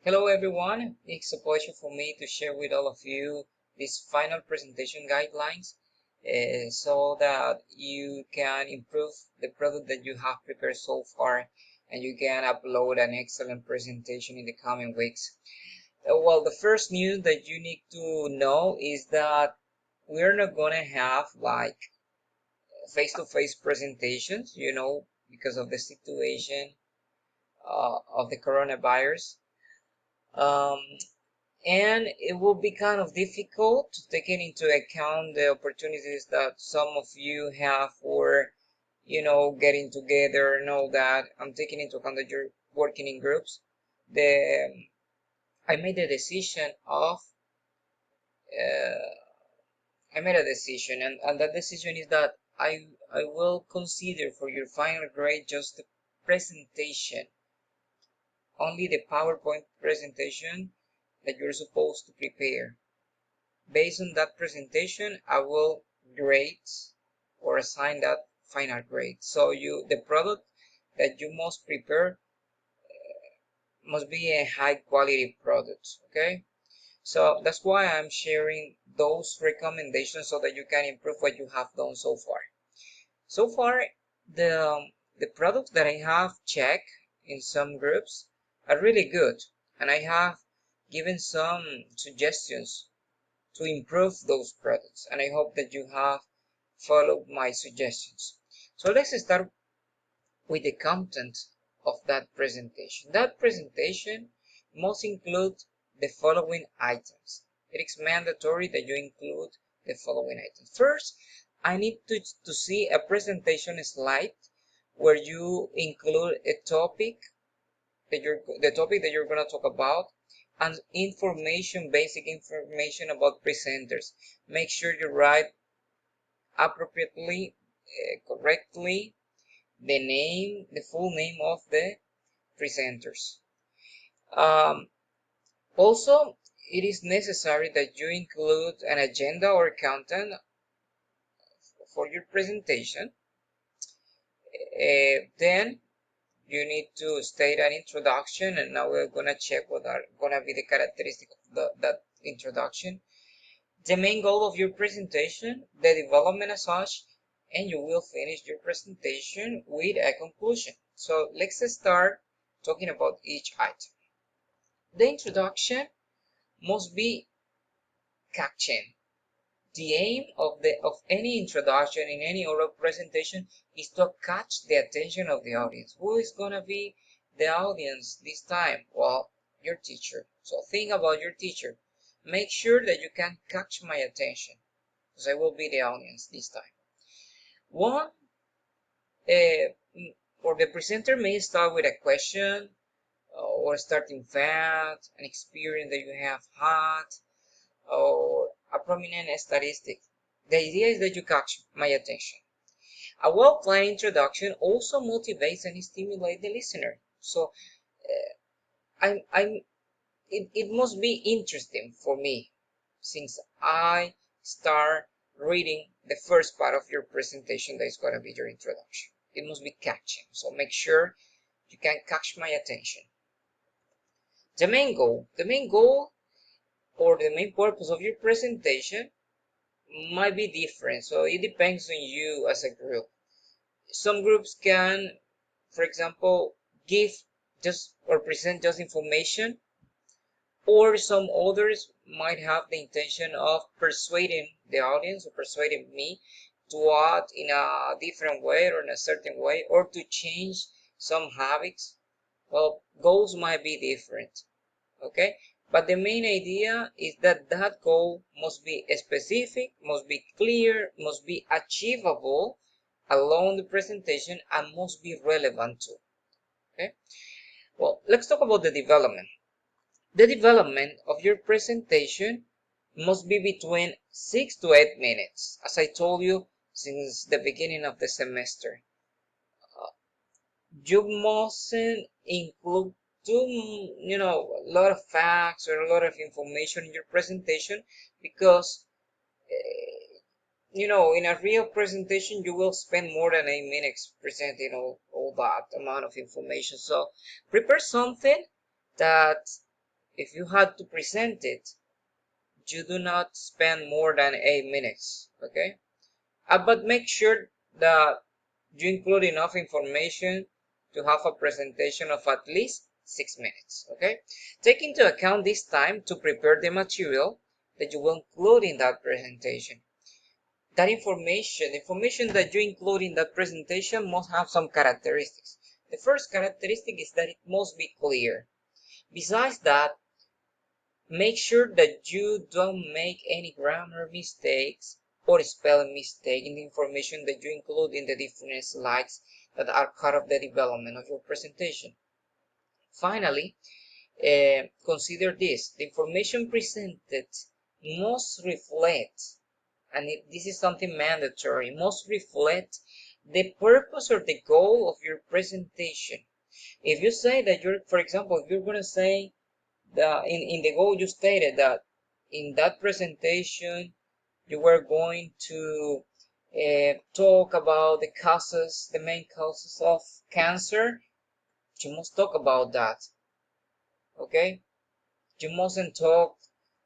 Hello everyone, it's a pleasure for me to share with all of you these final presentation guidelines so that you can improve the product that you have prepared so far and you can upload an excellent presentation in the coming weeks. Well, the first news that you need to know is that we're not going to have like face-to-face presentations, because of the situation of the coronavirus. Um, and it will be kind of difficult taking into account the opportunities that some of you have for getting together and all that. I'm taking into account that you're working in groups. The I made a decision of I made a decision, and that decision is that I will consider for your final grade just the presentation, only the PowerPoint presentation that you're supposed to prepare. Based on that presentation, I will grade or assign that final grade. So the product that you must prepare must be a high quality product, okay? So that's why I'm sharing those recommendations so that you can improve what you have done so far. So far, the products that I have checked in some groups are really good, and I have given some suggestions to improve those products, and I hope that you have followed my suggestions. So let's start with the content of that presentation. That presentation must include the following items. It is mandatory that you include the following items. First, I need to see a presentation slide where you include a topic the topic that you're going to talk about, and basic information about presenters. Make sure you write appropriately, correctly, the full name of the presenters. Also, it is necessary that you include an agenda or content for your presentation. Then you need to state an introduction, and now we're going to check what are going to be the characteristics of that introduction, the main goal of your presentation, the development as such, and you will finish your presentation with a conclusion. So let's start talking about each item. The introduction must be catching. The aim of any introduction in any oral presentation is to catch the attention of the audience. Who is going to be the audience this time? Well, your teacher. So think about your teacher. Make sure that you can catch my attention, because I will be the audience this time. One, or the presenter may start with a question or starting fact, an experience that you have had, or a prominent statistic. The idea is that you catch my attention. A well-planned introduction also motivates and stimulates the listener. So it must be interesting for me, since I start reading the first part of your presentation that is going to be your introduction. It must be catching, so make sure you can catch my attention. The main goal or the main purpose of your presentation might be different, so it depends on you as a group. Some groups can, for example, give just or present just information, or some others might have the intention of persuading the audience or persuading me to act in a different way or in a certain way, or to change some habits. Well, goals might be different, okay? But the main idea is that that goal must be specific, must be clear, must be achievable along the presentation, and must be relevant too, okay? Well, let's talk about the development. The development of your presentation must be between 6 to 8 minutes, as I told you since the beginning of the semester. You mustn't include a lot of facts or a lot of information in your presentation, because in a real presentation you will spend more than 8 minutes presenting all that amount of information. So prepare something that if you had to present it, you do not spend more than 8 minutes, okay? But make sure that you include enough information to have a presentation of at least 6 minutes, okay? Take into account this time to prepare the material that you will include in that presentation. That information, the information that you include in that presentation must have some characteristics. The first characteristic is that it must be clear. Besides that, make sure that you don't make any grammar mistakes or spelling mistake in the information that you include in the different slides that are part of the development of your presentation. Finally, consider this: the information presented must reflect, and this is something mandatory, must reflect the purpose or the goal of your presentation. If you say that you're, for example, if you're going to say that in the goal you stated that in that presentation you were going to talk about the causes, the main causes of cancer, you must talk about that, okay? You mustn't talk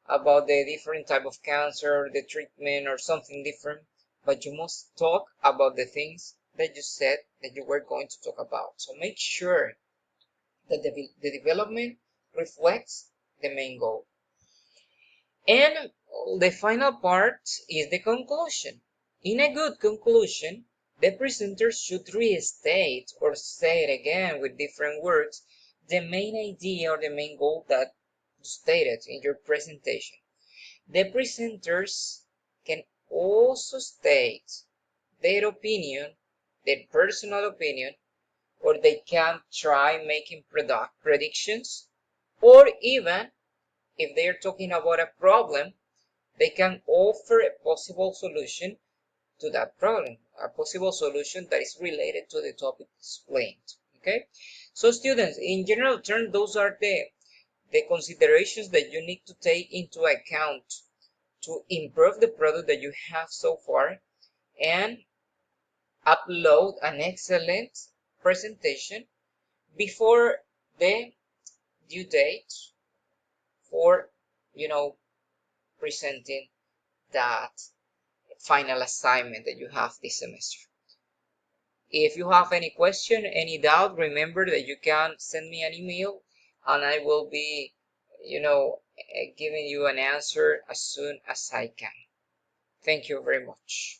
about the different type of cancer, the treatment, or something different, but you must talk about the things that you said that you were going to talk about. So make sure that the development reflects the main goal. And the final part is the conclusion. In a good conclusion, the presenter should restate or say it again with different words the main idea or the main goal that you stated in your presentation. The presenters can also state their opinion, their personal opinion, or they can try making predictions, or even if they're talking about a problem, they can offer a possible solution to that problem, a possible solution that is related to the topic explained. Okay, so students, in general terms, those are the considerations that you need to take into account to improve the product that you have so far and upload an excellent presentation before the due date for, presenting that final assignment that you have this semester. If you have any question, any doubt, remember that you can send me an email and I will be, giving you an answer as soon as I can. Thank you very much.